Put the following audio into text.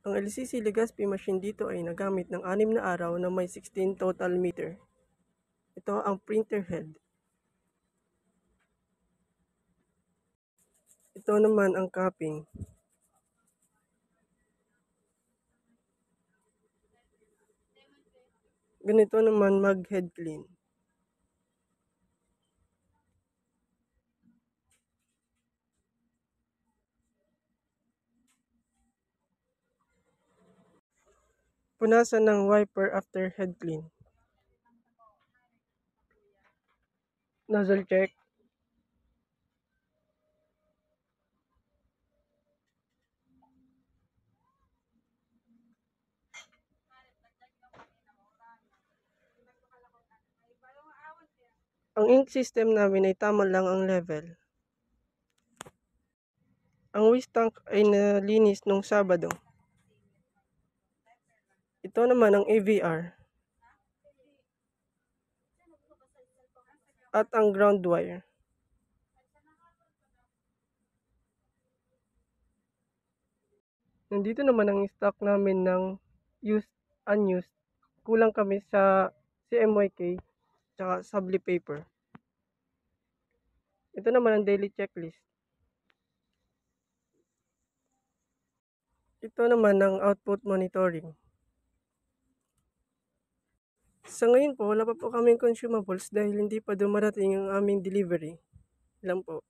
Ang LCC Legazpi machine dito ay nagamit ng 6 na araw na may 16 total meter. Ito ang printer head. Ito naman ang cupping. Ganito naman mag-head clean. Punasan ng wiper after head clean. Nozzle check. Ang ink system namin ay tama lang ang level. Ang waste tank ay nalinis nung Sabado. Ito naman ang AVR. At ang ground wire. Nandito naman ang stock namin ng used, unused. Kulang kami sa CMYK tsaka Sabli paper. Ito naman ang daily checklist. Ito naman ang output monitoring. Sa ngayon po, wala pa po kaming consumables dahil hindi pa dumarating ang aming delivery. Lang po.